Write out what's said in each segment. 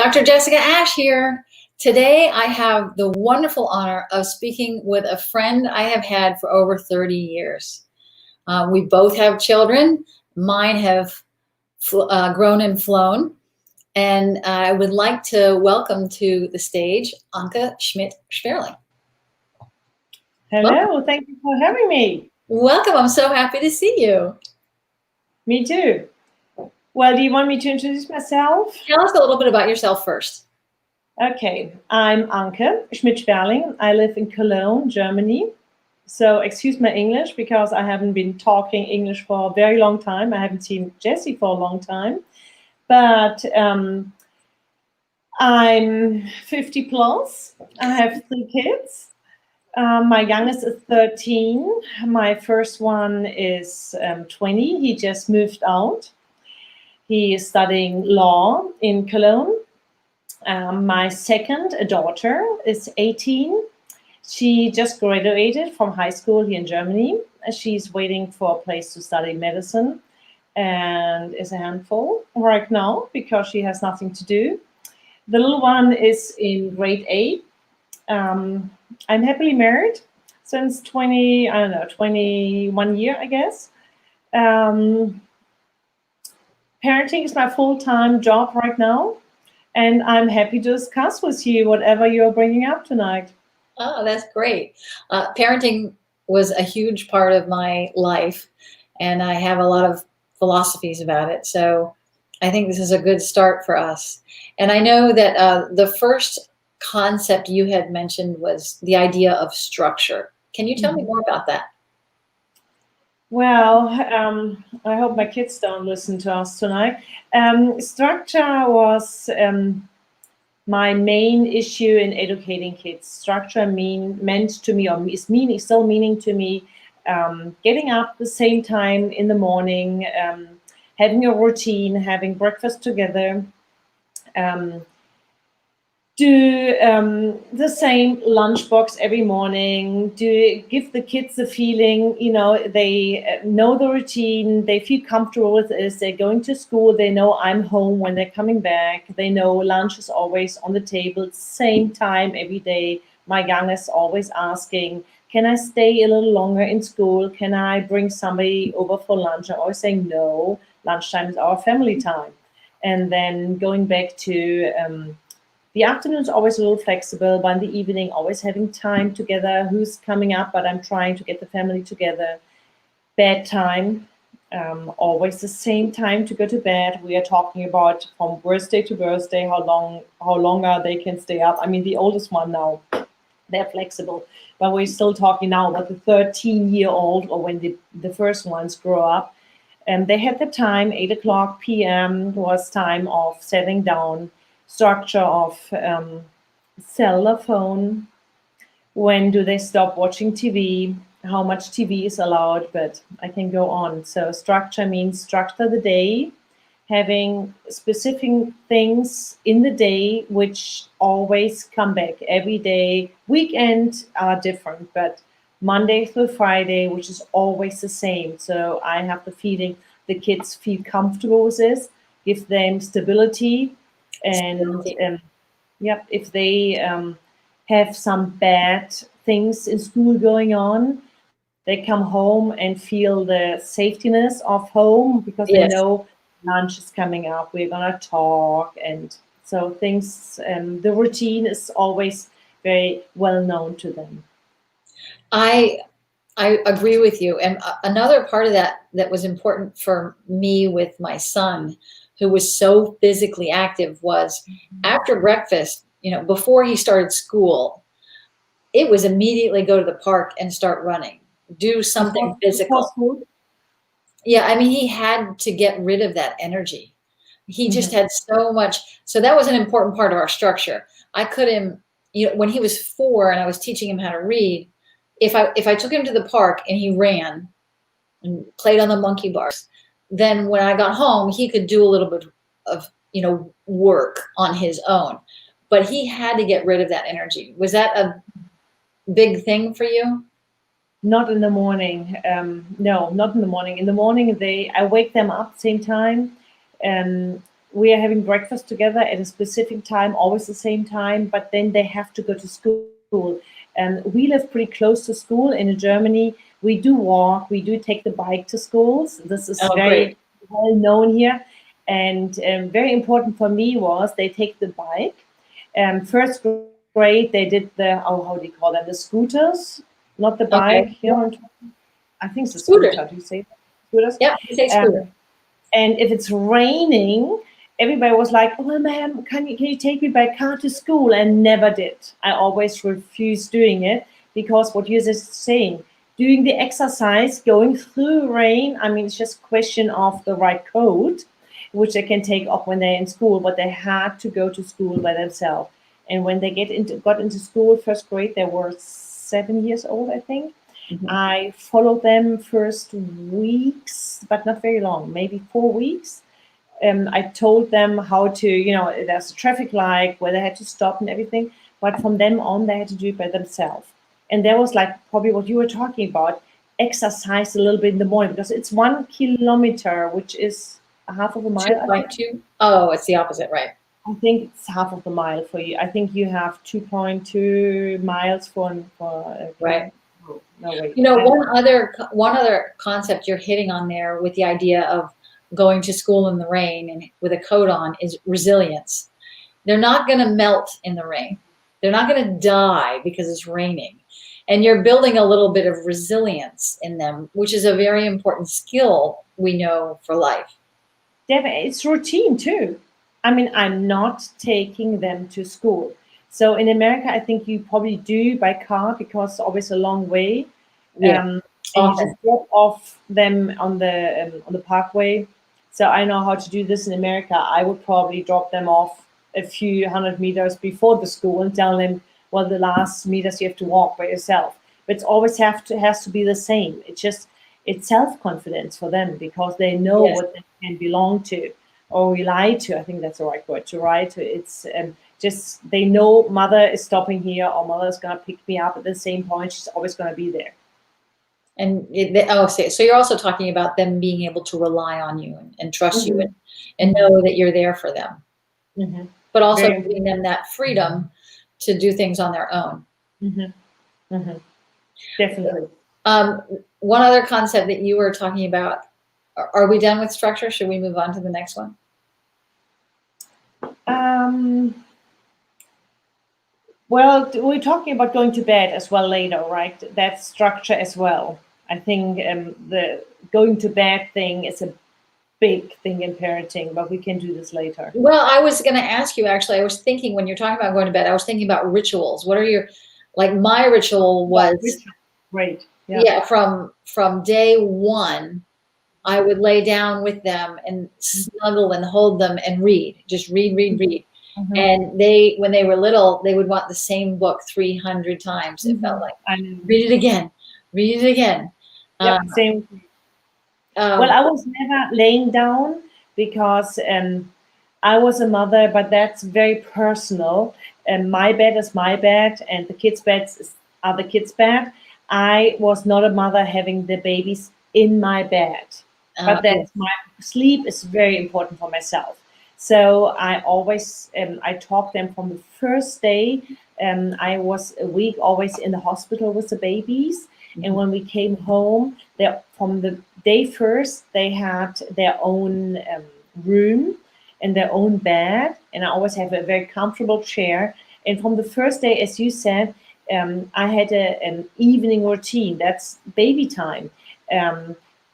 Dr. Jessica Ash here. Today I have the wonderful honor of speaking with a friend I have had for over 30 years. We both have children. Mine have grown and flown. And I would like to welcome to the stage Anke Schmidt-Sperling. Hello, Welcome. Thank you for having me. Welcome. I'm so happy to see you. Me too. Well, do you want me to introduce myself? Tell us a little bit about yourself first. Okay, I'm Anke Schmidt-Sperling. I live in Cologne, Germany. So excuse my English because I haven't been talking English for a very long time. I haven't seen Jessie for a long time. But I'm 50 plus. I have 3 kids. My youngest is 13. My first one is 20. He just moved out. He is studying law in Cologne. My second, a daughter, is 18. She just graduated from high school here in Germany. She's waiting for a place to study medicine and is a handful right now because she has nothing to do. The little one is in grade 8. I'm happily married since 21 year, I guess. Parenting is my full-time job right now, and I'm happy to discuss with you whatever you're bringing up tonight. Oh, that's great. Parenting was a huge part of my life, and I have a lot of philosophies about it. So I think this is a good start for us. And I know that the first concept you had mentioned was the idea of structure. Can you tell me more about that? Well, I hope my kids don't listen to us tonight. Structure was my main issue in educating kids. Structure meant to me, or is still meaning to me, getting up the same time in the morning, having a routine, having breakfast together, do the same lunchbox every morning, give the kids the feeling, they know the routine, they feel comfortable with this, they're going to school, they know I'm home when they're coming back, they know lunch is always on the table, same time every day. My youngest always asking, can I stay a little longer in school? Can I bring somebody over for lunch? I'm always saying no, lunchtime is our family time. And then going back to the afternoon is always a little flexible, but in the evening, always having time together. Who's coming up? But I'm trying to get the family together. Bedtime, always the same time to go to bed. We are talking about from birthday to birthday, how longer they can stay up. I mean, the oldest one now, they're flexible, but we're still talking now about the 13-year-old, or when the first ones grow up. And they had the time, 8:00 p.m. was time of settling down. Structure of cellular phone, when do they stop watching TV, how much TV is allowed, but I can go on. So structure means structure the day, having specific things in the day which always come back every day. Weekend are different, but Monday through Friday, which is always the same. So I have the feeling the kids feel comfortable with this, give them stability. And if they have some bad things in school going on, they come home and feel the safetiness of home because they know lunch is coming up, we're gonna talk, and so things, the routine is always very well known to them. I agree with you. And another part of that was important for me with my son, who was so physically active, was after breakfast, before he started school, it was immediately go to the park and start running, do something physical. Yeah, I mean, he had to get rid of that energy. He just had so much. So that was an important part of our structure. I couldn't, when he was 4 and I was teaching him how to read, if I took him to the park and he ran and played on the monkey bars, then when I got home, he could do a little bit of, work on his own, but he had to get rid of that energy. Was that a big thing for you? Not in the morning. No, not in the morning. In the morning, I wake them up same time. we are having breakfast together at a specific time, always the same time, but then they have to go to school. And we live pretty close to school in Germany. We do walk, we do take the bike to schools. This is Oh, very great. well known here. And very important for me was they take the bike. First grade, they did the, oh, how do you call them? The scooters, not the Okay. bike. You know, I think it's a Scooters. scooter. Do you say that? Scooters? Yep, you say scooter. And if it's raining, everybody was like, "Oh, well, ma'am, can you take me by car to school?" And never did. I always refused doing it because what you're just saying, doing the exercise, going through rain, I mean, it's just a question of the right coat, which they can take off when they're in school, but they had to go to school by themselves. And when they got into school, first grade, they were 7 years old, I think. Mhm. I followed them first weeks, but not very long, maybe 4 weeks. I told them how to, there's a traffic light where they had to stop and everything. But from then on, they had to do it by themselves. And that was like probably what you were talking about, exercise a little bit in the morning because it's 1 kilometer, which is a half of a mile. I think. 2.2? Oh, it's the opposite, right? I think it's half of the mile for you. I think you have 2.2 miles for Right. no wait. You know, one other concept you're hitting on there with the idea of going to school in the rain and with a coat on is resilience. They're not going to melt in the rain. They're not going to die because it's raining. And you're building a little bit of resilience in them, which is a very important skill we know for life. It's routine too. I mean, I'm not taking them to school. So in America, I think you probably do by car because it's always a long way. Yeah, And you often. just drop off them on the parkway. So I know how to do this in America. I would probably drop them off a few hundred meters before the school and tell them, well, the last meters you have to walk by yourself. But it's always has to be the same. It's self-confidence for them because they know Yes. what they can belong to or rely to. I think that's the right word, to rely to. It's just they know mother is stopping here or mother is going to pick me up at the same point. She's always going to be there. And so you're also talking about them being able to rely on you and trust you and know that you're there for them, Mm-hmm. but also Very giving them that freedom to do things on their own. Mm-hmm. Mm-hmm. Definitely. One other concept that you were talking about, are we done with structure? Should we move on to the next one? Well, we're talking about going to bed as well later, right? That structure as well. I think the going to bed thing is a big thing in parenting, but we can do this later. Well, I was going to ask you, actually, I was thinking when you're talking about going to bed, I was thinking about rituals. What are your, like my ritual was, Great. yeah, from day one, I would lay down with them and snuggle and hold them and read, just read. Mm-hmm. And when they were little, they would want the same book 300 times. It felt like, read it again. Yeah, same. Well, I was never laying down because I was a mother, but that's very personal. And my bed is my bed, and the kids' beds are the kids' bed. I was not a mother having the babies in my bed, but that's my sleep is very important for myself. So I always I taught them from the first day. I was a week always in the hospital with the babies. And when we came home, from the day first, they had their own room and their own bed. And I always have a very comfortable chair. And from the first day, as you said, I had an evening routine. That's baby time.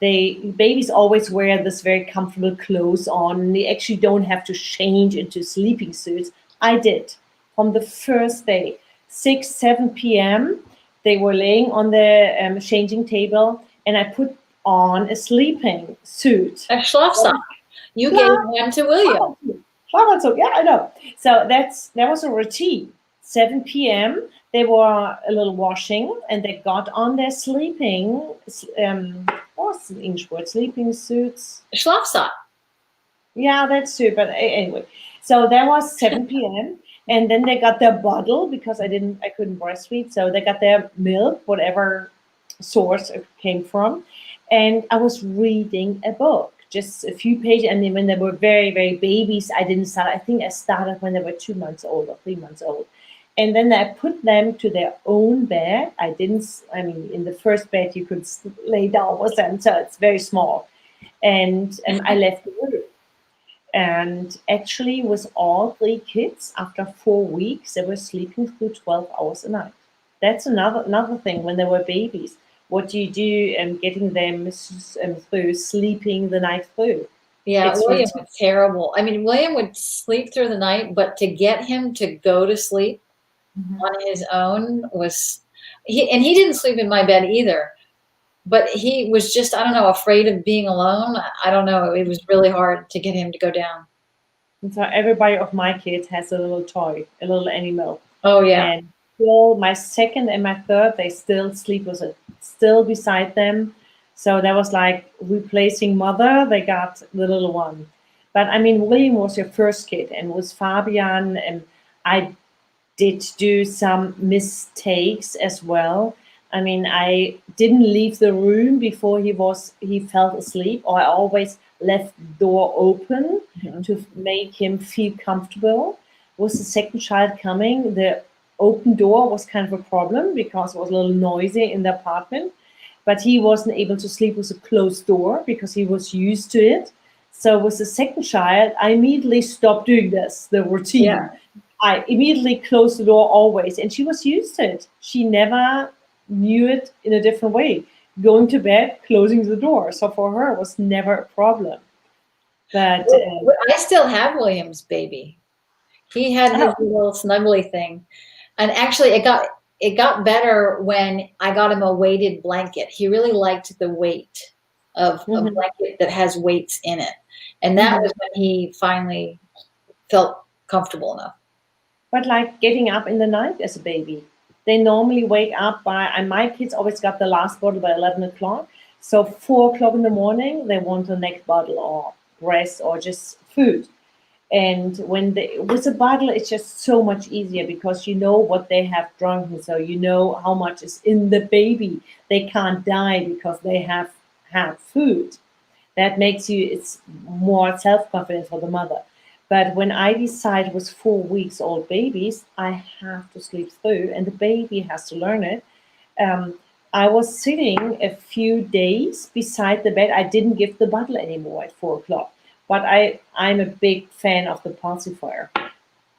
Babies always wear this very comfortable clothes on. They actually don't have to change into sleeping suits. I did from the first day, 6, 7 p.m. They were laying on the changing table, and I put on a sleeping suit. A Schlafsack. You gave one to William. Schlafsack, yeah, I know. So that was a routine. 7 p.m. They were a little washing, and they got on their sleeping. What's the English word? Sleeping suits. Schlafsack. Yeah, that's true. But anyway, so that was 7 p.m. And then they got their bottle because I couldn't breastfeed. So they got their milk, whatever source it came from. And I was reading a book just a few pages. And then when they were very, very babies, I didn't start. I think I started when they were 2 months old or 3 months old. And then I put them to their own bed. I didn't, I mean, in the first bed, you could lay down with them, so it's very small. And I left the room. And actually, with all 3 kids, after 4 weeks, they were sleeping through 12 hours a night. That's another thing when they were babies. What do you do getting them through sleeping the night through? Yeah, It's William routine. was terrible. I mean, William would sleep through the night, but to get him to go to sleep on his own he didn't sleep in my bed either, but he was just, I don't know, afraid of being alone. I don't know. It was really hard to get him to go down. And so everybody of my kids has a little toy, a little animal. Oh, yeah. And still, my second and my third, they still sleep with it, still beside them. So that was like replacing mother. They got the little one. But I mean, William was your first kid, and with Fabian, and I did do some mistakes as well. I mean, I didn't leave the room before he fell asleep, or I always left the door open to make him feel comfortable. With the second child coming, the open door was kind of a problem because it was a little noisy in the apartment, but he wasn't able to sleep with a closed door because he was used to it. So with the second child, I immediately stopped doing this, the routine. Yeah. I immediately closed the door always, and she was used to it. She never knew it in a different way. Going to bed, closing the door. So for her, it was never a problem. But I still have William's baby. He had his little snuggly thing. And actually it got better when I got him a weighted blanket. He really liked the weight of a blanket that has weights in it. And that was when he finally felt comfortable enough. But like getting up in the night as a baby, they normally wake up by, and my kids always got the last bottle by 11 o'clock. So 4 o'clock in the morning, they want the next bottle or breast or just food. And when with a bottle, it's just so much easier because you know what they have drunk, and so you know how much is in the baby. They can't die because they have had food. That makes it's more self-confident for the mother. But when I decide with 4 weeks old babies, I have to sleep through, and the baby has to learn it. I was sitting a few days beside the bed. I didn't give the bottle anymore at 4 o'clock. But I'm a big fan of the pacifier.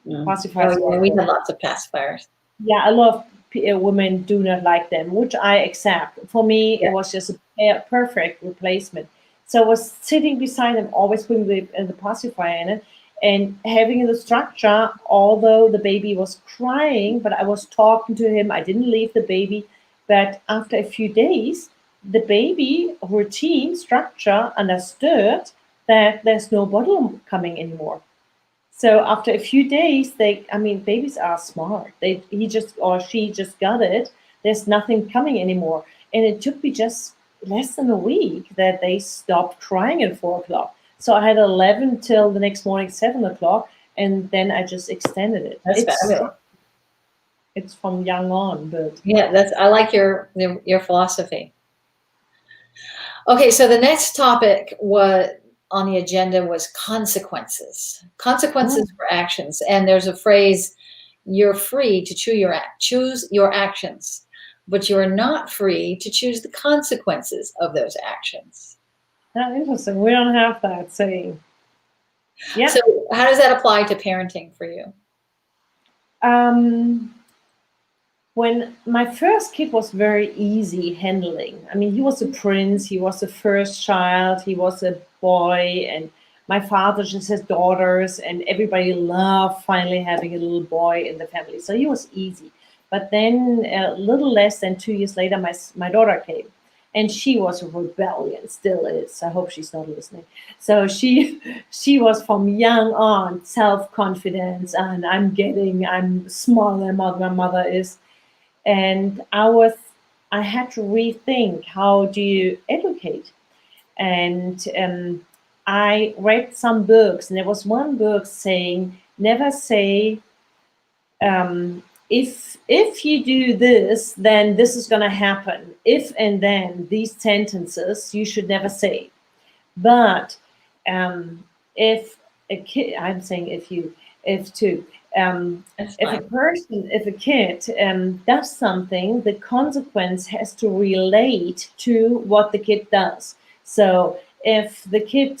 Pacifiers. Oh, yeah, we have lots of pacifiers. Yeah, a lot of women do not like them, which I accept. For me, it was just a perfect replacement. So I was sitting beside him, always putting the pacifier in it, and having the structure, although the baby was crying, but I was talking to him. I didn't leave the baby. But after a few days, the baby routine structure understood that there's no bottle coming anymore. So after a few days, babies are smart. He just or she just got it. There's nothing coming anymore. And it took me just less than a week that they stopped crying at 4 o'clock. So I had 11 till the next morning, 7 o'clock, and then I just extended it. That's fabulous. It's from young on, but yeah, I like your philosophy. Okay, so the next topic on the agenda was consequences for actions. And there's a phrase, you're free to choose your actions, but you're not free to choose the consequences of those actions. Interesting. We don't have that saying. Yeah. So how does that apply to parenting for you? When my first kid was very easy handling. I mean, he was a prince. He was the first child. He was a boy, and my father just has daughters, and everybody loved finally having a little boy in the family. So he was easy. But then a little less than 2 years later, my daughter came, and she was a rebellion, still is. I hope she's not listening. So she was from young on self-confidence, and I'm smaller than my mother is. And I had to rethink, how do you educate? And I read some books, and there was one book saying, never say, if you do this, then this is going to happen. If and then, these sentences you should never say. But If a kid, I'm saying if two, That's if fine. a person, if a kid does something, the consequence has to relate to what the kid does. So if the kid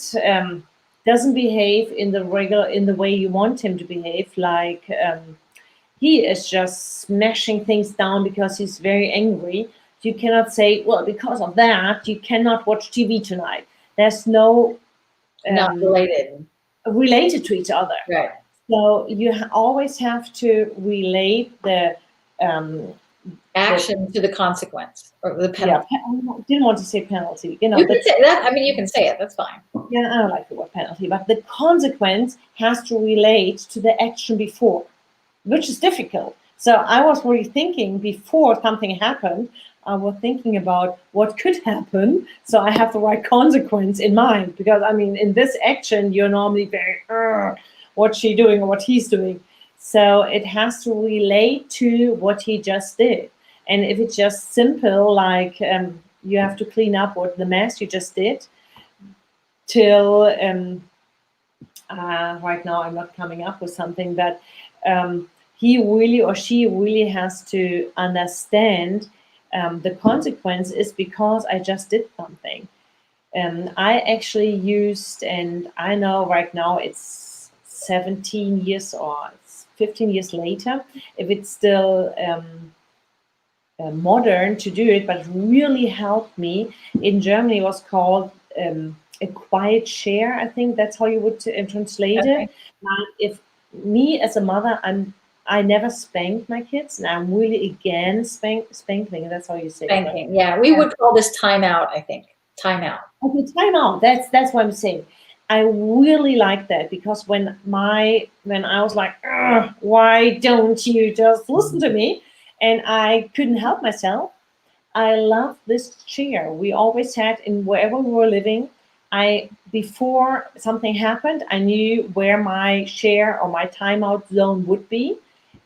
doesn't behave in the way you want him to behave, like he is just smashing things down because he's very angry, you cannot say, well, because of that, you cannot watch TV tonight. There's no Not related. related to each other. Right. So you always have to relate the Action to the consequence or the yeah. penalty. I didn't want to say penalty. You know, You can say that. I mean, you can say it. That's fine. yeah, I don't like the word penalty, but the consequence has to relate to the action before, which is difficult. So I was really thinking before something happened, I was thinking about what could happen. So I have the right consequence in mind. Because I mean, in this action, you're normally very, what's she doing or what he's doing. So it has to relate to what he just did. And if it's just simple, like you have to clean up what the mess you just did, till right now I'm not coming up with something, but he really or she really has to understand the consequence is because I just did something. I actually used, and I know right now it's 17 years or it's 15 years later, if it's still modern to do it, but it really helped me. In Germany, it was called a quiet share. I think that's how you would translate Okay. it. Like if me as a mother, I never spanked my kids, and I'm really against spanking. That's how you say it, right? Spanking. Yeah. We would call this timeout, I think. Timeout. Okay, time out. That's what I'm saying. I really like that because when I was like, "Ugh, why don't you just listen to me? And I couldn't help myself. I love this chair. We always had in wherever we were living. I before something happened, I knew where my share or my timeout zone would be,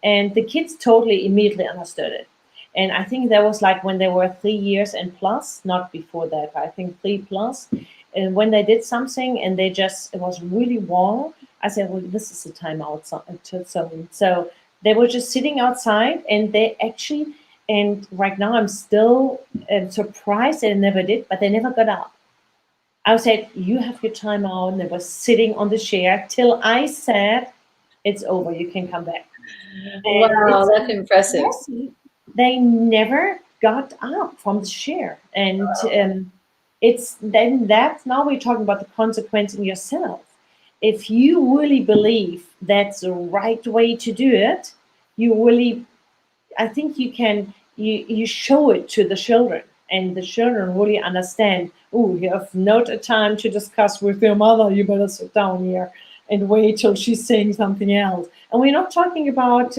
and the kids totally immediately understood it. And I think that was like when they were 3 years and plus, not before that, but I think 3 plus. And when they did something and they just it was really wrong, I said, "Well, this is a timeout zone." So they were just sitting outside, and they actually and right now, I'm still surprised they never did, but they never got up. I said, "You have your time out." And they were sitting on the chair till I said, "It's over. You can come back." And Wow, it's that's impressive. impressive. They never got up from the chair. And it's then that's now we're talking about the consequence in yourself. If you really believe that's the right way to do it, you really I think you show it to the children, and the children really understand. Oh, you have not a time to discuss with your mother. You better sit down here and wait till she's saying something else. And we're not talking about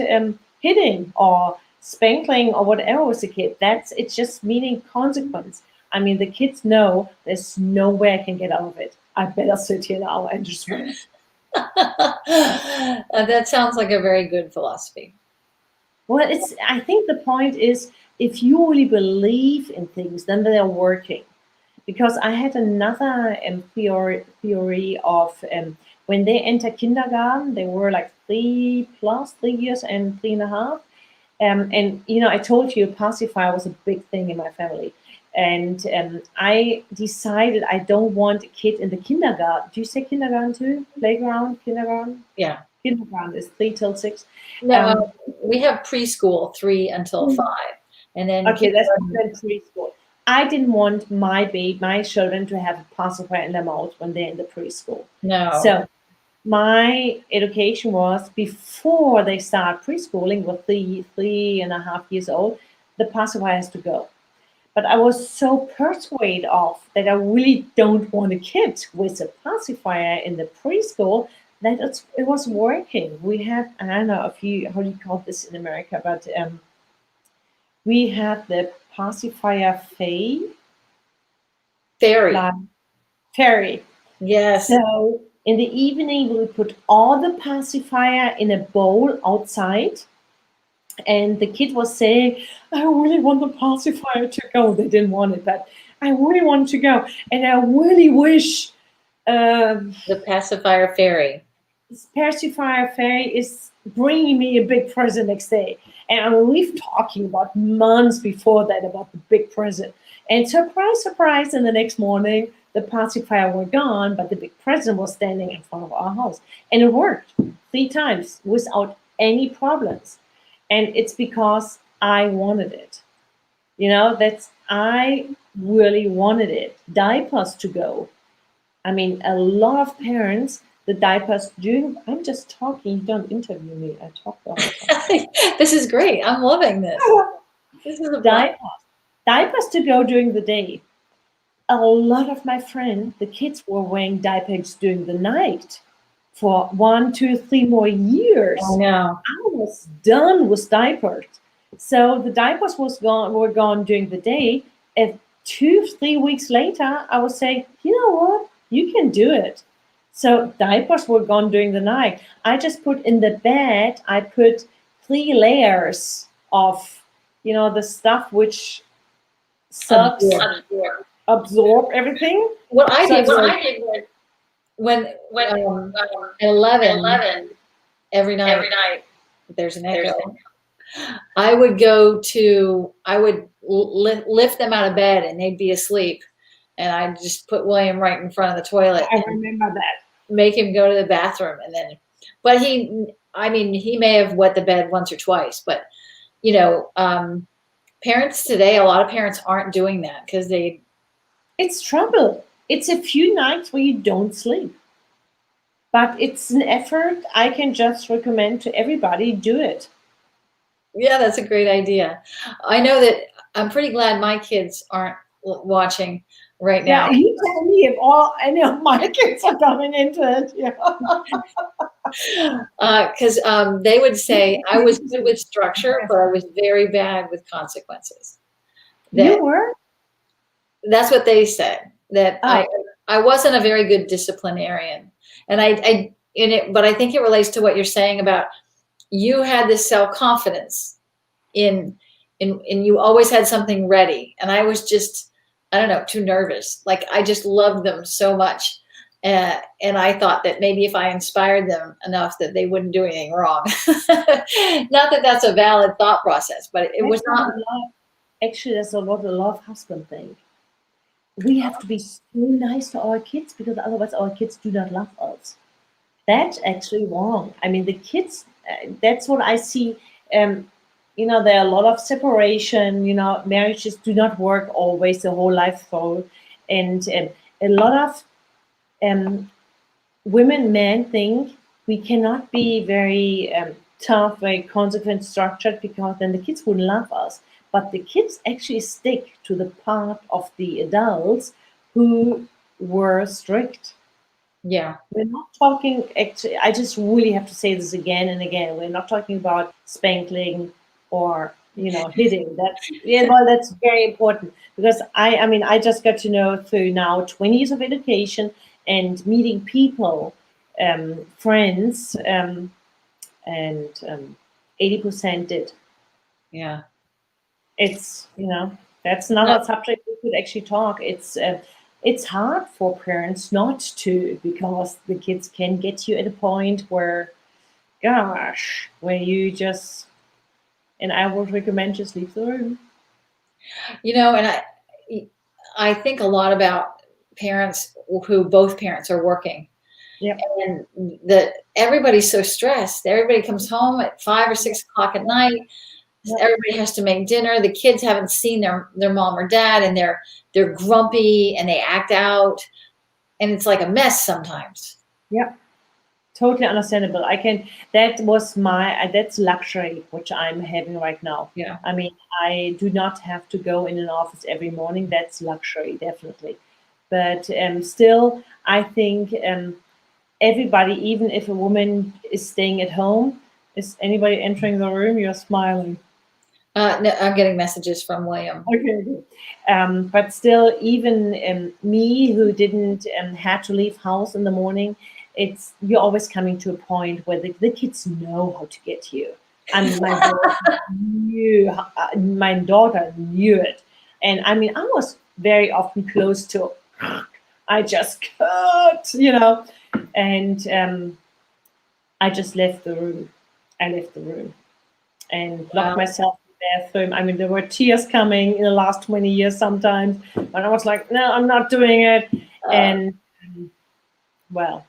hitting or spanking or whatever with the kid. That's it's just meaning consequence. I mean, the kids know there's no way I can get out of it. I better sit here now and just wait. That sounds like a very good philosophy. Well, it's. I think the point is, if you really believe in things, then they're working. Because I had another theory of when they enter kindergarten, they were like 3 years and 3.5. And I told you pacifier was a big thing in my family, and I decided I don't want a kid in the kindergarten. Do you say kindergarten too? Playground, kindergarten. Yeah. Kindergarten is 3 till 6. No, we have preschool 3 until 5, and then Okay, that's kindergarten. preschool. I didn't want my children to have a pacifier in their mouth when they're in the preschool. No. So my education was before they start preschooling with 3.5 years old, the pacifier has to go. But I was so persuaded of that I really don't want a kid with a pacifier in the preschool that it was working. We had I don't know if you how do you call this in America, but we had the pacifier Fairy. like fairy. Yes. So in the evening, we put all the pacifier in a bowl outside. And the kid was saying, I really want the pacifier to go. They didn't want it, but I really want to go. And I really wish The pacifier fairy. Pacifier Fairy is bringing me a big present next day. And I mean, we've talking about months before that about the big present. And surprise, surprise, and the next morning, the pacifier were gone, but the big present was standing in front of our house. And it worked 3 times without any problems. And it's because I wanted it. I really wanted it. Diapers to go. I mean, a lot of parents, the diapers during, I'm just talking, you don't interview me. I talk the whole time. This is great. I'm loving this. This is a Diapers, diapers to go during the day. A lot of my friends, the kids were wearing diapers during the night for 1, 2, 3 more years. I know. I was done with diapers. So the diapers were gone during the day. And 2, 3 weeks later, I was saying, you know what? You can do it. So diapers were gone during the night. I just put in the bed, I put 3 layers of, the stuff which sucks, absorb everything. What I So did, it's what like- I did was when at 11 every night, there's an echo. I would lift them out of bed and they'd be asleep. And I'd just put William right in front of the toilet. I remember that. Make him go to the bathroom. But he may have wet the bed once or twice, but parents today, a lot of parents aren't doing that because It's trouble. It's a few nights where you don't sleep. But it's an effort. I can just recommend to everybody, do it. yeah, that's a great idea. I know that I'm pretty glad my kids aren't watching right now. Yeah, you tell me if any of my kids are coming into it. Yeah. Because they would say I was good with structure, but I was very bad with consequences. You were? That's what they said. That I wasn't a very good disciplinarian, and but I think it relates to what you're saying about you had this self-confidence in you always had something ready, and I was just, I don't know, too nervous. Like I just loved them so much. And I thought that maybe if I inspired them enough that they wouldn't do anything wrong. Not that that's a valid thought process, but it was not. Actually, that's what a lot of husbands think. We have to be so nice to our kids because otherwise our kids do not love us. That's actually wrong. I mean, the kids, that's what I see. There are a lot of separation, marriages do not work always the whole life through. And a lot of men think we cannot be very tough, very consequent, structured because then the kids wouldn't love us. But the kids actually stick to the part of the adults who were strict. Yeah. We're not talking, actually, I just really have to say this again and again. We're not talking about spanking or, hitting. That's very important because I just got to know through now 20 years of education and meeting people, friends, and 80% did. Yeah. It's, that's another subject we could actually talk. It's hard for parents not to because the kids can get you at a point where, where you just, and I would recommend just leave the room. And I think a lot about parents who both parents are working. Yeah. And that everybody's so stressed. Everybody comes home at 5 or 6 o'clock at night. Yep. Everybody has to make dinner. The kids haven't seen their mom or dad, and they're grumpy and they act out, and it's like a mess sometimes. Yeah, totally understandable. That's luxury which I'm having right now. Yeah. I mean, I do not have to go in an office every morning. That's luxury, definitely. But still, I think everybody, even if a woman is staying at home, is anybody entering the room? You're smiling. No, I'm getting messages from William. Okay. But still, even me who didn't have to leave house in the morning, you're always coming to a point where the kids know how to get you. And my daughter knew it. And I mean, I was very often close to, I just can't, you know. And I just left the room. I left the room and locked Wow. myself in the bathroom. I mean, there were tears coming in the last 20 years sometimes, but I was like, no, I'm not doing it. And well,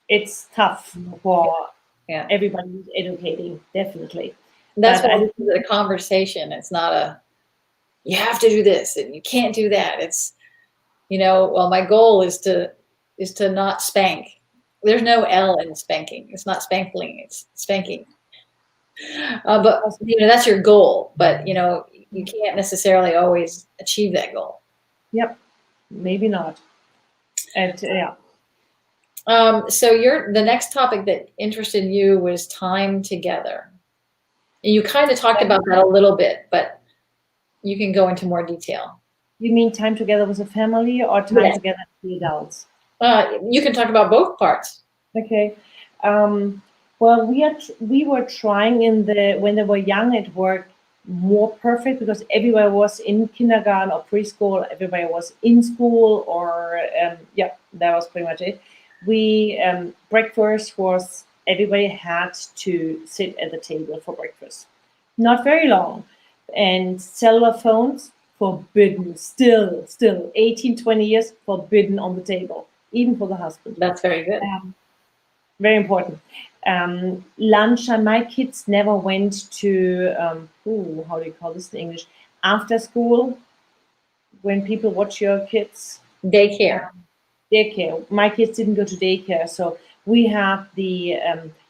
it's tough for Yeah. everybody who's educating, definitely. That's But why I this is a conversation. It's not a, you have to do this and you can't do that. It's, well, my goal is to not spank. There's no L in spanking. It's not spankling, it's spanking. But that's your goal. But you can't necessarily always achieve that goal. Yep, maybe not. And yeah. So the next topic that interested you was time together. And you kind of talked about that a little bit, but you can go into more detail. You mean time together with a family or time together with the adults? You can talk about both parts. Okay. Well, we were trying when they were young, it worked more perfect because everybody was in kindergarten or preschool, everybody was in school, or that was pretty much it. We breakfast was everybody had to sit at the table for breakfast, not very long, and cellular phones forbidden. Still 18, 20 years forbidden on the table, even for the husband. That's very good. Very important. Lunch, and my kids never went to, how do you call this in English? After school, when people watch your kids. Daycare. Daycare. My kids didn't go to daycare, so we have the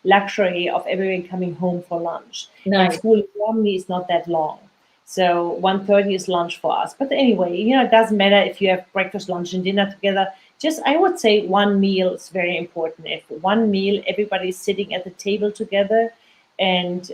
luxury of everyone coming home for lunch. Nice. And school in Germany is not that long. So 1:30 is lunch for us. But anyway, it doesn't matter if you have breakfast, lunch, and dinner together. Just, I would say one meal is very important. If one meal, everybody's sitting at the table together, and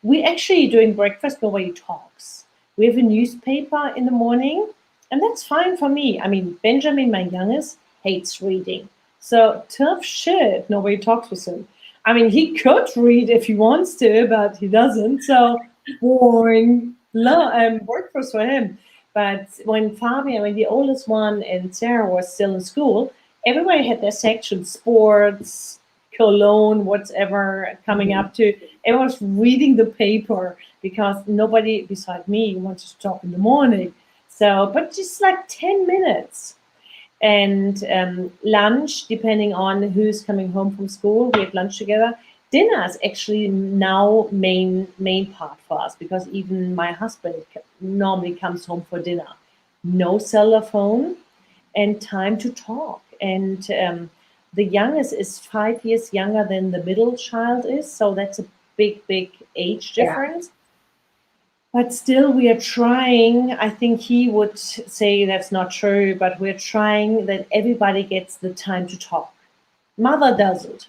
we actually, during breakfast, nobody talks. We have a newspaper in the morning, and that's fine for me. I mean, Benjamin, my youngest, hates reading. So tough shit, nobody talks with him. I mean, he could read if he wants to, but he doesn't. So boring. Breakfast for him. But when the oldest one, and Sarah was still in school, everybody had their section, sports, cologne, whatever coming up to. Everyone was reading the paper because nobody beside me wanted to talk in the morning. So, but just like 10 minutes. And lunch, depending on who's coming home from school, we had lunch together. Dinner is actually now main part for us because even my husband normally comes home for dinner. No cellular phone and time to talk. And the youngest is 5 years younger than the middle child is, so that's a big age difference. Yeah. But still, we are trying. I think he would say that's not true, but we're trying that everybody gets the time to talk. Mother doesn't.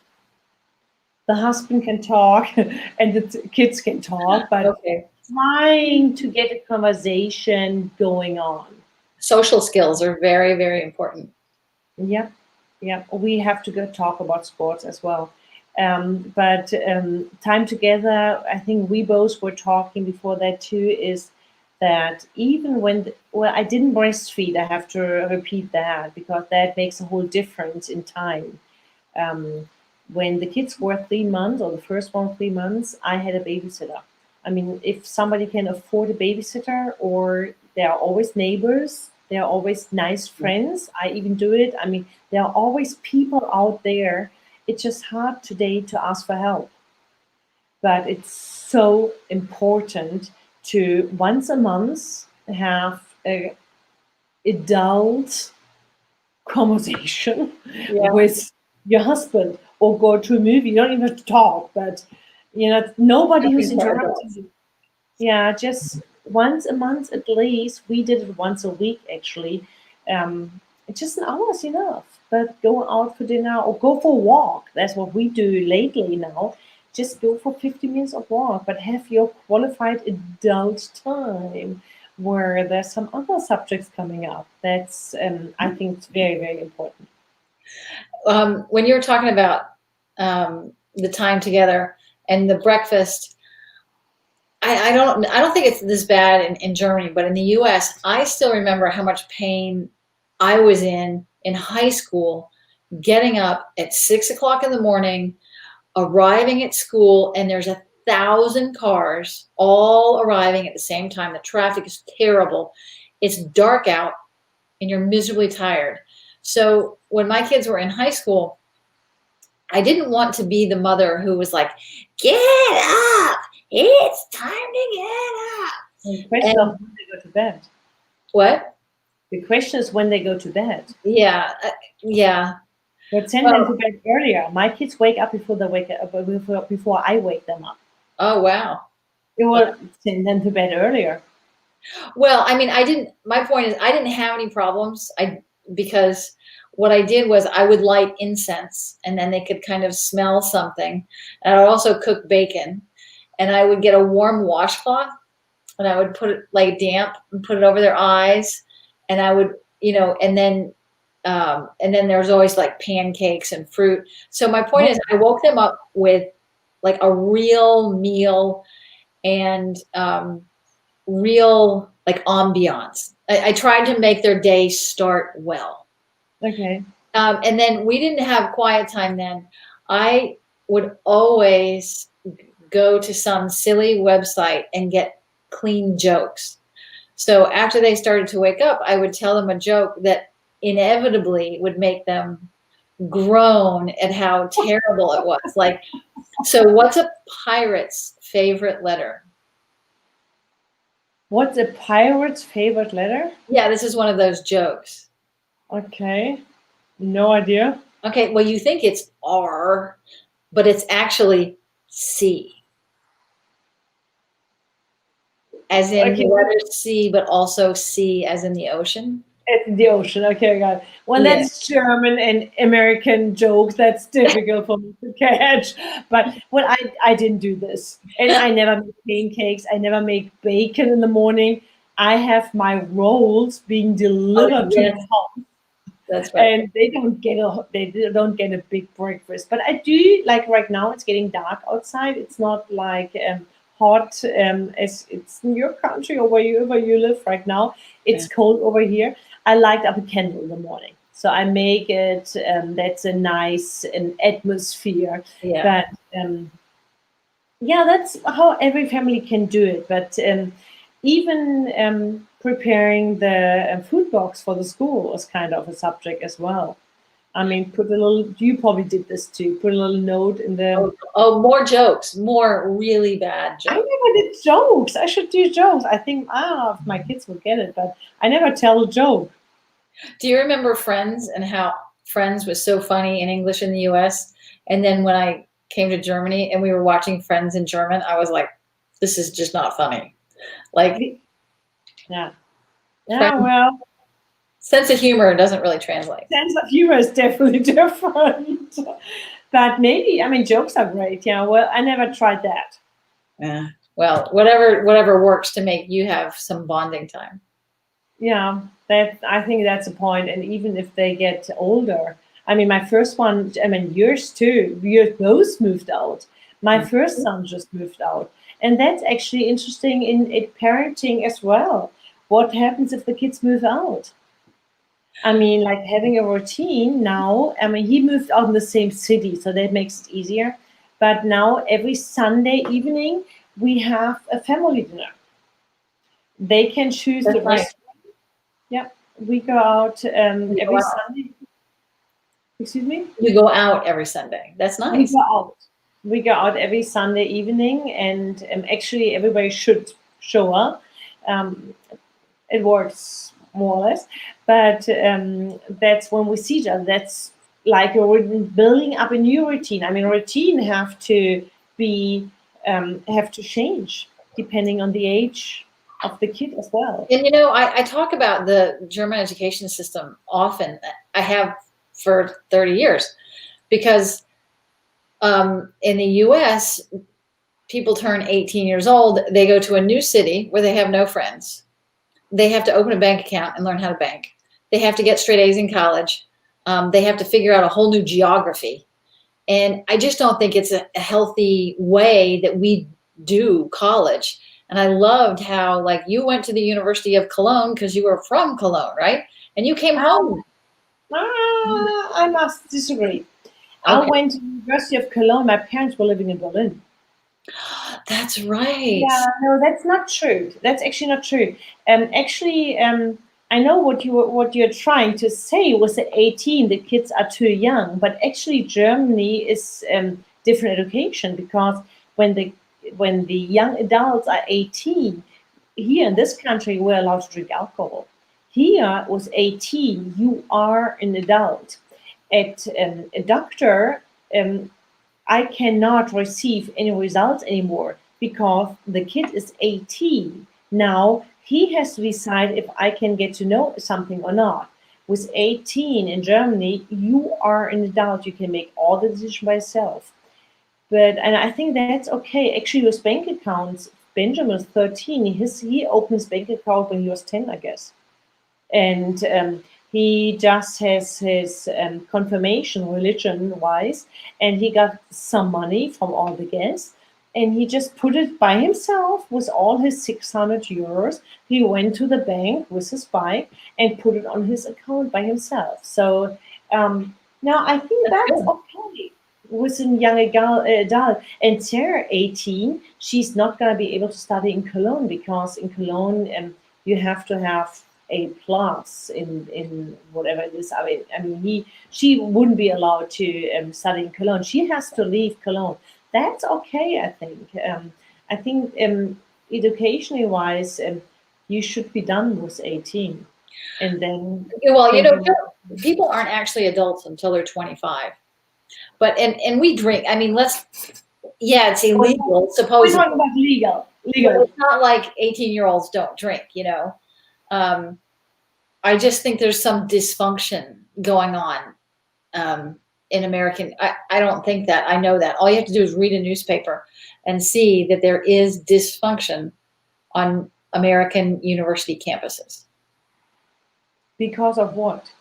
The husband can talk and the kids can talk, but trying to get a conversation going on. Social skills are very, very important. Yeah. We have to go talk about sports as well. But time together, I think we both were talking before that too, is that even when, I didn't breastfeed, I have to repeat that because that makes a whole difference in time. When the kids were 3 months, or the first one 3 months, I had a babysitter. I mean, if somebody can afford a babysitter, or there are always neighbors, there are always nice friends, I even do it. I mean, there are always people out there. It's just hard today to ask for help. But it's so important to once a month have an adult conversation with your husband, or go to a movie. You don't even have to talk, but nobody who's interrupting you. Yeah, just once a month at least. We did it once a week actually. Just an hour is enough. But go out for dinner or go for a walk. That's what we do lately now. Just go for 50 minutes of walk, but have your qualified adult time where there's some other subjects coming up. That's, I think, it's very, very important. When you were talking about the time together and the breakfast, I don't think it's this bad in Germany, but in the US, I still remember how much pain I was in in high school, getting up at 6 o'clock in the morning, arriving at school, and there's 1,000 cars all arriving at the same time. The traffic is terrible. It's dark out and you're miserably tired. So when my kids were in high school, I didn't want to be the mother who was like, get up, it's time to get up. The question of when they go to bed. What? The question is when they go to bed. Yeah, yeah. But send them to bed earlier. My kids wake up before they wake up, before I wake them up. Oh, wow. It will send them to bed earlier. Well, I mean, my point is I didn't have any problems. Because what I did was I would light incense and then they could kind of smell something. And I would also cook bacon, and I would get a warm washcloth and I would put it like damp and put it over their eyes. And I would, and then there's always like pancakes and fruit. So my point is I woke them up with like a real meal and real like ambiance. I tried to make their day start well. Okay. And then we didn't have quiet time then. I would always go to some silly website and get clean jokes. So after they started to wake up, I would tell them a joke that inevitably would make them groan at how terrible it was. Like, so what's a pirate's favorite letter? What's a pirate's favorite letter? Yeah, this is one of those jokes. Okay. No idea. Okay, well, you think it's R, but it's actually C. As in the letter C, but also C as in the ocean. It's the ocean. Okay, I got it. Well, that's German and American jokes. That's difficult for me to catch. But I didn't do this. And I never make pancakes. I never make bacon in the morning. I have my rolls being delivered to the house. That's right. And they don't get a big breakfast. But I do, like right now it's getting dark outside. It's not like hot as it's in your country or wherever you live right now. It's cold over here. I light up a candle in the morning. So I make it, that's a nice atmosphere. Yeah. But that's how every family can do it. But even preparing the food box for the school was kind of a subject as well. I mean, you probably did this too, put a little note in the... Oh, more jokes, more really bad jokes. I never did jokes. I should do jokes. I think, I don't know if my kids will get it, but I never tell a joke. Do you remember Friends and how Friends was so funny in English in the US? And then when I came to Germany and we were watching Friends in German, I was like, this is just not funny. Like, yeah, well, sense of humor doesn't really translate. Sense of humor is definitely different. But maybe, I mean, jokes are great. Yeah, well, I never tried that. Yeah. Well, whatever works to make you have some bonding time. Yeah, I think that's a point. And even if they get older, I mean, my first one, I mean, yours too, we both moved out. My first son just moved out. And that's actually interesting in parenting as well. What happens if the kids move out? I mean, like having a routine now, I mean, he moved out in the same city, so that makes it easier. But now every Sunday evening, we have a family dinner. They can choose the restaurant. Yeah, we go out every Sunday. Excuse me? You go out every Sunday. That's nice. We go out every Sunday evening, and actually everybody should show up. It works more or less, but that's when we see each other. That's like we're building up a new routine. I mean, routine have to change depending on the age of the kid as well. And I talk about the German education system often. I have for 30 years because in the US, people turn 18 years old, they go to a new city where they have no friends. They have to open a bank account and learn how to bank. They have to get straight A's in college. They have to figure out a whole new geography. And I just don't think it's a healthy way that we do college. And I loved how, like, you went to the University of Cologne because you were from Cologne, right? And you came home. I must disagree. I Okay. went to the University of Cologne. My parents were living in Berlin. That's right. Yeah, no, that's not true. That's actually not true. Actually, I know what you're trying to say was that 18, the kids are too young, but actually Germany is different education because when the when the young adults are 18, here in this country we're allowed to drink alcohol. Here was 18, you are an adult. At a doctor, um, I cannot receive any results anymore because the kid is 18. Now he has to decide if I can get to know something or not. With 18 in Germany, you are an adult. You can make all the decisions by yourself. And I think that's okay. Actually, with bank accounts, Benjamin was 13. He opened his bank account when he was 10, I guess, and he just has his confirmation religion wise, and he got some money from all the guests, and he just put it by himself with all his 600 euros. He went to the bank with his bike and put it on his account by himself. So now I think That's that's good. okay with a young adult. And Sarah, 18, she's not going to be able to study in Cologne because in Cologne you have to have a plus in whatever it is. She wouldn't be allowed to study in Cologne. She has to leave Cologne. That's okay, I think. I think educationally wise, you should be done with 18, and then Well, thinking. people aren't actually adults until they're 25. But and we drink. I mean, yeah, it's illegal, We're supposedly, talking about but legal. it's not like 18-year-olds don't drink. Um, I just think there's some dysfunction going on in American. I don't think that. I know that. All you have to do is read a newspaper and see that there is dysfunction on American university campuses. Because of what?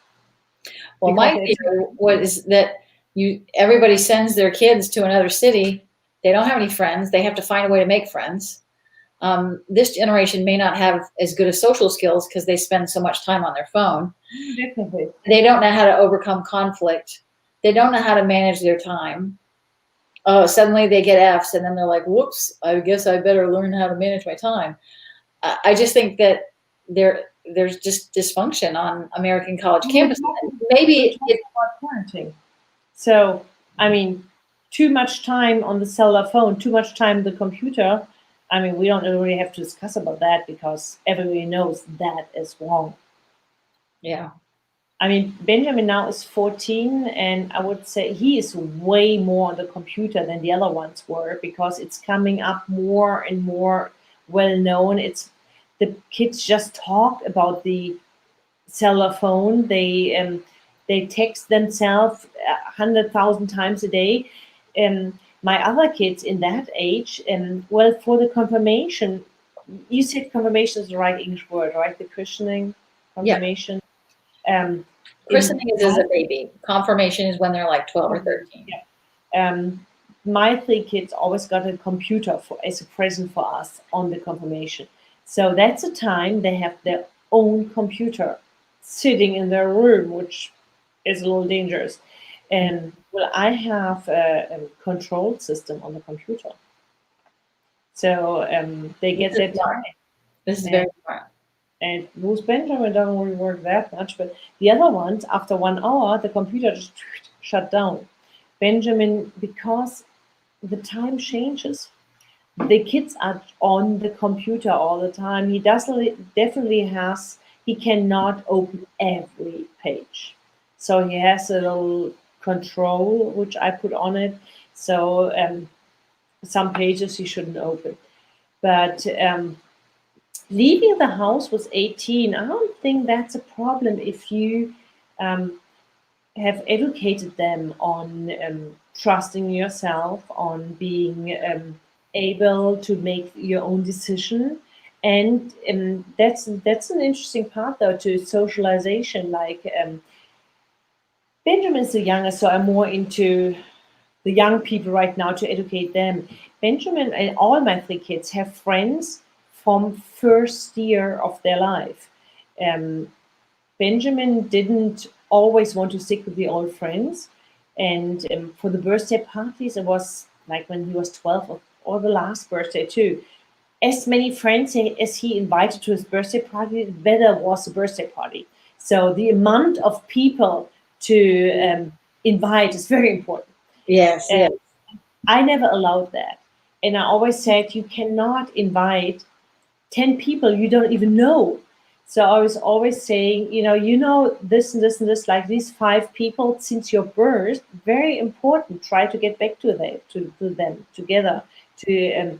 Well, Because my it's fear was that everybody sends their kids to another city. They don't have any friends. They have to find a way to make friends. This generation may not have as good as social skills because they spend so much time on their phone. definitely. They don't know how to overcome conflict. They don't know how to manage their time. Oh, suddenly they get F's and then they're like, whoops, I guess I better learn how to manage my time. I just think that there's just dysfunction on American college campuses. We're Maybe talking about parenting. So, I mean, too much time on the cellular phone, too much time on the computer. I mean, we don't really have to discuss about that because everybody knows that is wrong. yeah. I mean, Benjamin now is 14, and I would say he is way more on the computer than the other ones were because it's coming up more and more well known. It's the kids just talk about the cellular phone. They text themselves 100,000 times a day. My other kids in that age, well, for the confirmation, you said confirmation is the right English word, right? The christening, Yeah. confirmation. Um, in Christening is as my a baby. Confirmation is when they're like 12 or 13. yeah, my three kids always got a computer as a present for us on the confirmation. So that's a time they have their own computer sitting in their room, which is a little dangerous. And well, I have a control system on the computer. So they This get is their smart. time. This is very And, smart. and with Benjamin, doesn't really work that much. But the other ones, after 1 hour, the computer just shut down. Benjamin, because the time changes. The kids are on the computer all the time. He doesn't definitely has he cannot open every page. So he has a little control which I put on it. So some pages he shouldn't open. But leaving the house was 18. I don't think that's a problem if you um, have educated them on trusting yourself, on being able to make your own decision, and that's an interesting part though to socialization. Like Benjamin's the youngest, so I'm more into the young people right now to educate them. Benjamin and all my three kids have friends from first year of their life. Um, Benjamin didn't always want to stick with the old friends. And for the birthday parties, it was like when he was 12, or the last birthday too. As many friends as he invited to his birthday party, the better was the birthday party. So the amount of people to invite is very important. Yes, yes. And I never allowed that. And I always said, you cannot invite 10 people you don't even know. So I was always saying, this and this and this, like these 5 people since your birth, very important. Try to get back to them together, to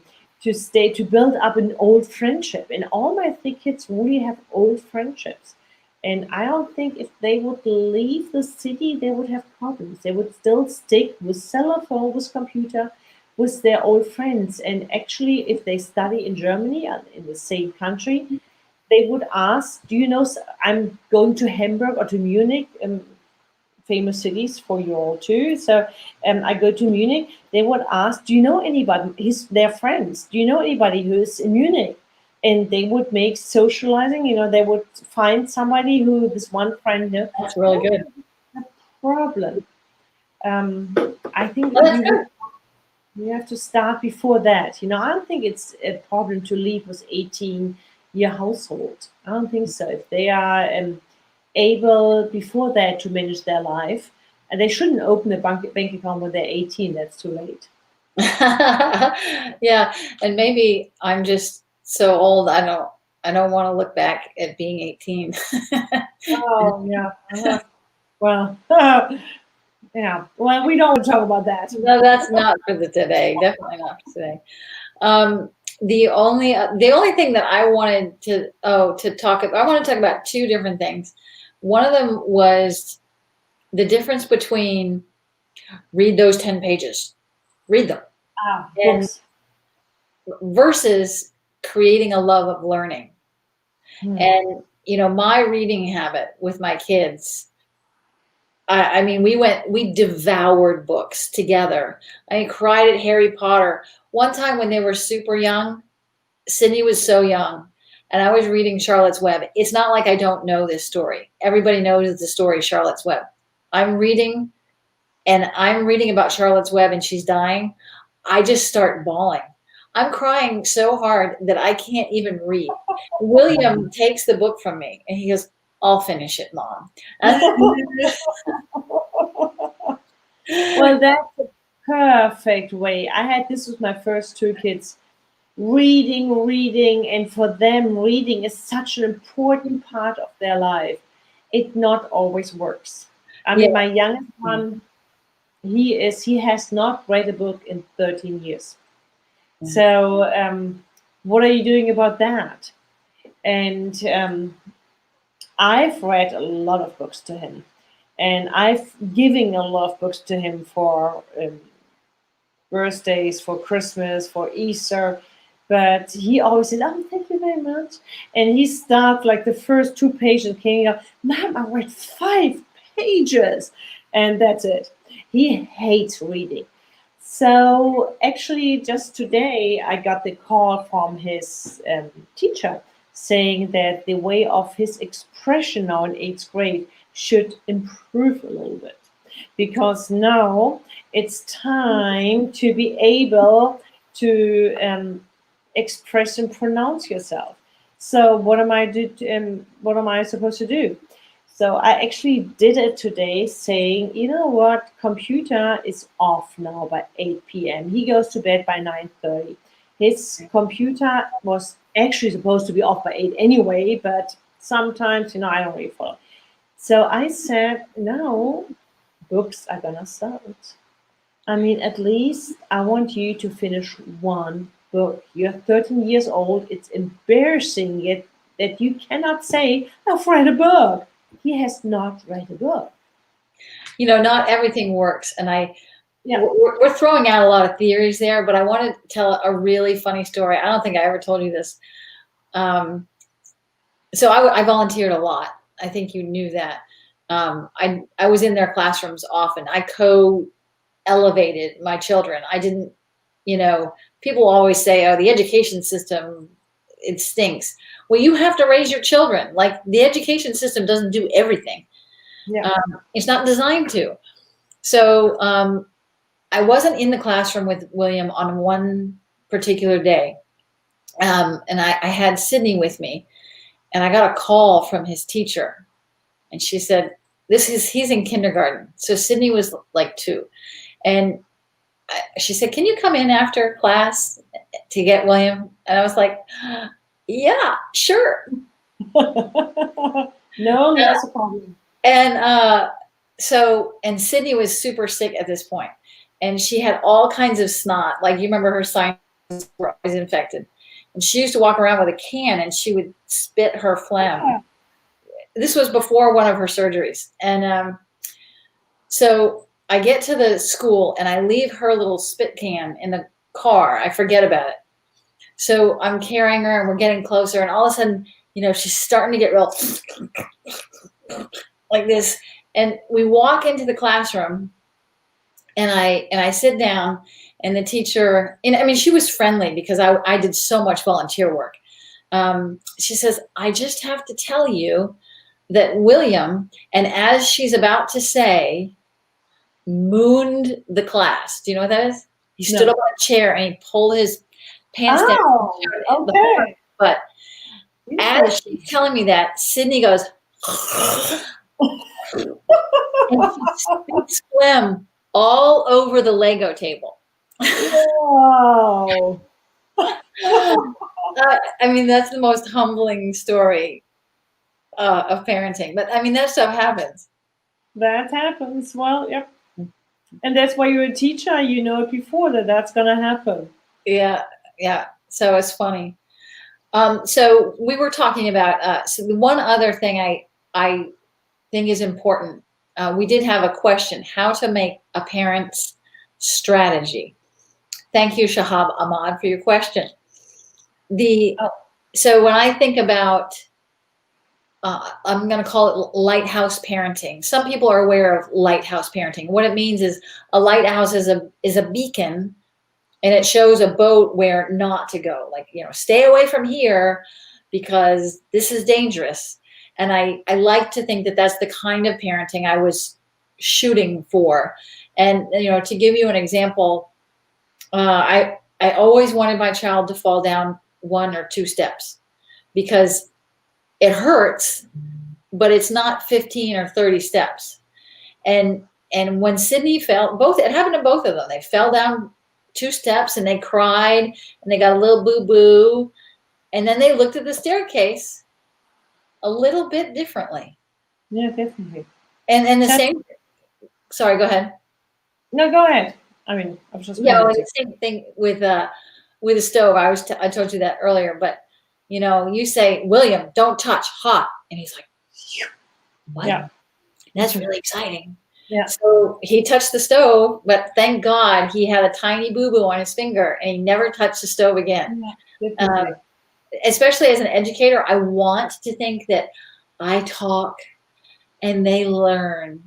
stay, to build up an old friendship. And all my 3 kids really have old friendships. And I don't think if they would leave the city, they would have problems. They would still stick with cell phone, with computer, with their old friends. And actually, if they study in Germany, in the same country, they would ask, do you know, I'm going to Hamburg or to Munich, famous cities for you all too. So I go to Munich, they would ask, do you know anybody, their friends, do you know anybody who is in Munich? And they would make socializing, they would find somebody who this one friend knows. That's really good. No problem. I think Oh, that's good. you have to start before that. I don't think it's a problem to leave with 18-year household. I don't think so. If they are able before that to manage their life, and they shouldn't open a bank account when they're 18. That's too late. Yeah, and maybe I'm just so old. I don't want to look back at being 18. Oh yeah. Well, yeah. Well, we don't talk about that. No, that's not for the today. Definitely not for today. The only thing that I wanted to talk about, I want to talk about 2 different things. One of them was the difference between read those 10 pages, read them, and Books. versus creating a love of learning. And my reading habit with my kids, I mean, we devoured books together. I cried at Harry Potter. One time when they were super young, Sydney was so young, and I was reading Charlotte's Web. It's not like I don't know this story. Everybody knows the story, Charlotte's Web. I'm reading about Charlotte's Web, and she's dying. I just start bawling. I'm crying so hard that I can't even read. William takes the book from me, and he goes, "I'll finish it, Mom." Well, that's a perfect way. I had this with my first 2 kids. Reading, and for them, reading is such an important part of their life. It not always works. I mean, my youngest one, he has not read a book in 13 years. So, what are you doing about that? And I've read a lot of books to him, and I've given a lot of books to him for birthdays, for Christmas, for Easter. But he always said, "Oh, thank you very much." And he starts like the first 2 pages came up, "Mom, I read 5 pages," and that's it. He hates reading. So actually, just today, I got the call from his teacher saying that the way of his expression now in 8th grade should improve a little bit, because now it's time to be able to express and pronounce yourself. So what am I supposed to do? So I actually did it today, saying, you know what, computer is off now by 8 p.m. He goes to bed by 9:30. His computer was actually supposed to be off by 8 anyway, but sometimes, I don't really follow. So I said, now books are gonna start. I mean, at least I want you to finish 1 book. You're 13 years old. It's embarrassing yet that you cannot say, I've read a book. He has not read a book. Not everything works. And we're throwing out a lot of theories there, but I want to tell a really funny story. I don't think I ever told you this. So I volunteered a lot. I think you knew that. I was in their classrooms often. I co-elevated my children. I didn't, people always say, oh, the education system, it stinks. Well, you have to raise your children. Like, the education system doesn't do everything. Yeah. It's not designed to. So I wasn't in the classroom with William on one particular day. And I had Sydney with me, and I got a call from his teacher, and she said, he's in kindergarten. So Sydney was like 2. And she said, can you come in after class to get William? And I was like, yeah, sure. No, that's a problem. And and Sydney was super sick at this point, and she had all kinds of snot. Like, you remember her sinus were always infected. And she used to walk around with a can, and she would spit her phlegm. Yeah. This was before one of her surgeries. And so I get to the school, and I leave her little spit can in the car. I forget about it. So I'm carrying her, and we're getting closer, and all of a sudden, she's starting to get real like this. And we walk into the classroom, and I sit down, and the teacher, and I mean, she was friendly because I did so much volunteer work. She says, I just have to tell you that William, and as she's about to say, mooned the class. Do you know what that is? He stood up on a chair, and he pulled his pants down. Okay. But as she's telling me that, Sydney goes, and she spits phlegm all over the Lego table. Wow. I mean, that's the most humbling story of parenting. But I mean, that stuff happens. That happens. Well, yep. And that's why you're a teacher. You know it before that's going to happen. Yeah. So it's funny. So we were talking about, so the one other thing I think is important. We did have a question, how to make a parent's strategy. Thank you, Shahab Ahmad, for your question. So when I think about, I'm going to call it lighthouse parenting. Some people are aware of lighthouse parenting. What it means is a lighthouse is a beacon, and it shows a boat where not to go. Like, stay away from here because this is dangerous. And I like to think that that's the kind of parenting I was shooting for. And, to give you an example, I always wanted my child to fall down 1 or 2 steps because it hurts, but it's not 15 or 30 steps. And when Sydney fell, it happened to both of them. They fell down 2 steps, and they cried, and they got a little boo-boo. And then they looked at the staircase a little bit differently. Yeah, definitely. And the same, sorry, go ahead. No, go ahead. I mean, I was just the same thing with the stove. I told you that earlier, but you say, William, don't touch, hot, and he's like, what? Yeah, that's really exciting. Yeah. So he touched the stove, but thank God he had a tiny boo-boo on his finger, and he never touched the stove again. Yeah, especially as an educator, I want to think that I talk and they learn.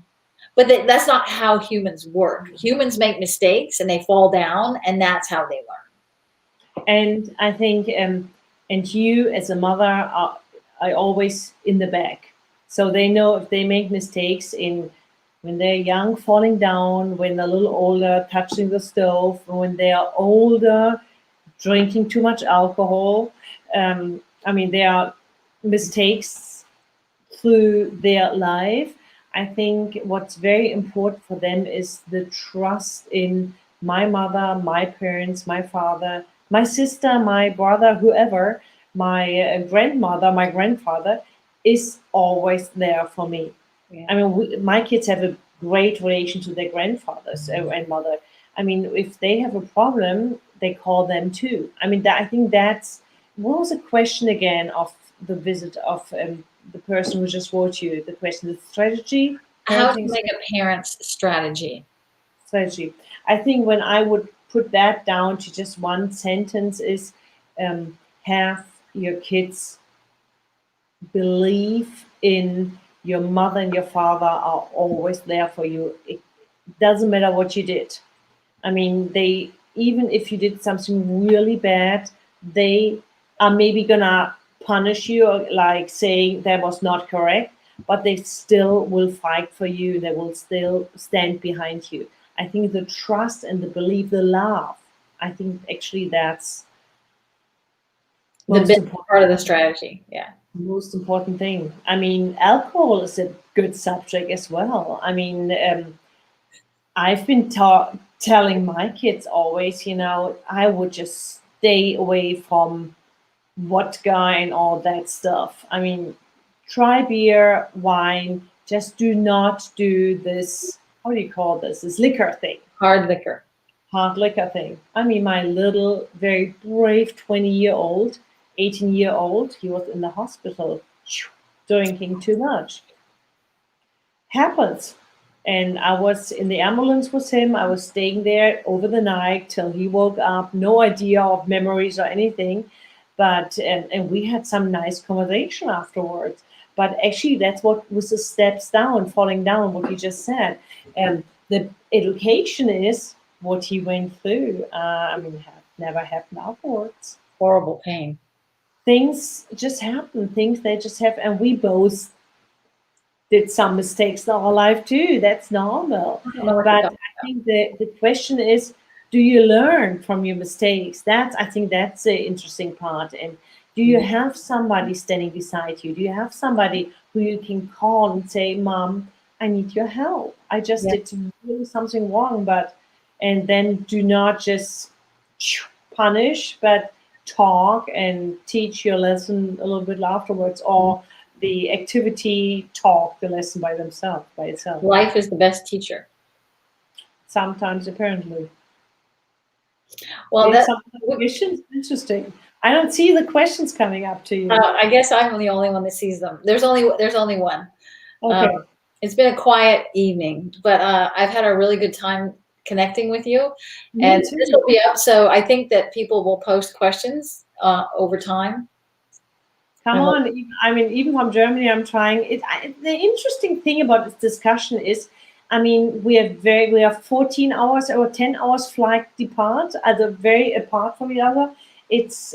But that's not how humans work. Humans make mistakes, and they fall down, and that's how they learn. And I think, and you as a mother are always in the back. So they know if they make mistakes when they're young, falling down, when they're a little older, touching the stove, when they are older, drinking too much alcohol. I mean, there are mistakes through their life. I think what's very important for them is the trust in my mother, my parents, my father, my sister, my brother, whoever, my grandmother, my grandfather is always there for me. Yeah. I mean, my kids have a great relation to their grandfathers and mother. I mean, if they have a problem, they call them too. I mean, I think that's, what was the question again of the visit of the person who just wrote you? The question, the strategy? How to make a parent's strategy. Strategy. I think when I would put that down to just one sentence is have your kids believe in your mother and your father are always there for you. It doesn't matter what you did. I mean, even if you did something really bad, they are maybe gonna punish you, or like saying that was not correct, but they still will fight for you. They will still stand behind you. I think the trust and the belief, the love, I think actually that's The most big important. part of the strategy. Yeah. Most important thing. I mean, alcohol is a good subject as well. I mean, I've been telling my kids always, I would just stay away from vodka and all that stuff. I mean, try beer, wine, just do not do this, how do you call this? This liquor thing, Hard liquor. hard liquor thing. I mean, my little, very brave 20-year-old, 18-year-old, he was in the hospital drinking too much. Happens. And I was in the ambulance with him. I was staying there over the night till he woke up. No idea of memories or anything, but and we had some nice conversation afterwards. But actually, that's what was the steps down, falling down. What you just said, and the education is what he went through. I mean, never happened afterwards. Horrible pain. Things just happen. Things they just have, and we both did some mistakes in our life too. That's normal. I don't know what But you're I think the question is, do you learn from your mistakes? I think that's the interesting part. And do you talking have somebody standing beside you? Do you have somebody who you can call and say, Mom, I need your help. I just Yeah. did really something wrong, and then do not just punish, but talk and teach your lesson a little bit afterwards, or the activity talk the lesson by itself. Life is the best teacher. Sometimes, apparently. Well, There's that some questions. Interesting. I don't see the questions coming up to you. I guess I'm the only one that sees them. There's only one. Okay. It's been a quiet evening, but I've had a really good time connecting with you. Me And too. this will be up, so I think that people will post questions over time. Come on. I mean, even from Germany, I'm trying. The interesting thing about this discussion is, I mean, we have 14 hours or 10 hours flight depart, either very apart from each other. It's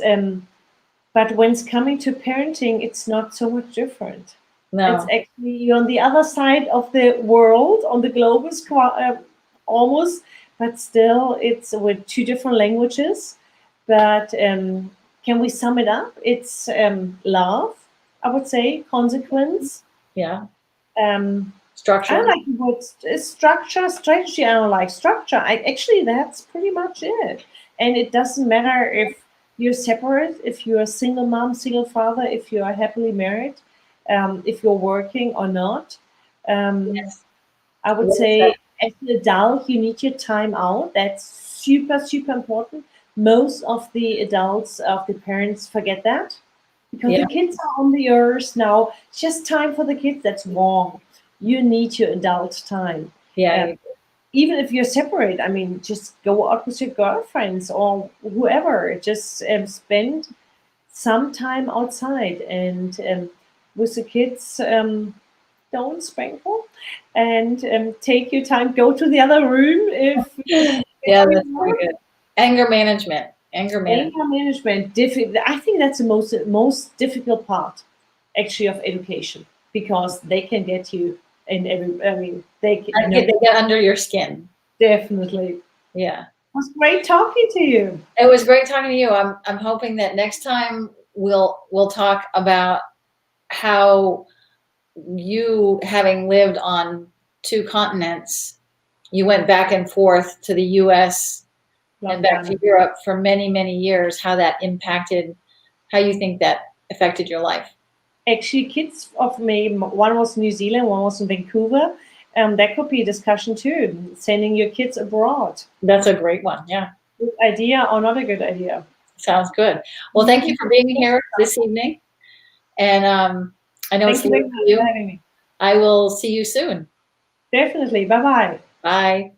but when it's coming to parenting, it's not so much different. It's No, actually you're on the other side of the world, on the globe, almost, but still, it's with two different languages. But can we sum it up? It's love, I would say, consequence. yeah, Um, I structure. don't like the word structure, strategy. I don't like structure. Actually, that's pretty much it. And it doesn't matter if you're separate, if you're a single mom, single father, if you are happily married, if you're working or not. Um, Yes. I would Well said. say as an adult, you need your time out. That's super, super important. Most of the adults, of the parents, forget that because Yeah, the kids are on the earth now. It's just time for the kids. That's wrong. You need your adult time. yeah, Even if you're separate, I mean, just go out with your girlfriends or whoever. Just spend some time outside and with the kids. Don't sprinkle and take your time. Go to the other room if yeah. you That's pretty want. good. Anger management. Anger management. Anger management. I think that's the most difficult part, actually, of education because they can get you in every. I mean, They get under your skin. definitely. Yeah. It was great talking to you. It was great talking to you. I'm hoping that next time we'll talk about how you, having lived on two continents, you went back and forth to the US and back to Europe for many, many years, how that impacted, how you think that affected your life. Actually, kids of me, one was in New Zealand, one was in Vancouver. That could be a discussion too. Sending your kids abroad. That's a great one. Yeah. Good idea or not a good idea? Sounds good. Well, thank you for being here this evening. And I know it's Thank you very late much for you. for having me. I will see you soon. Definitely. Bye bye. Bye.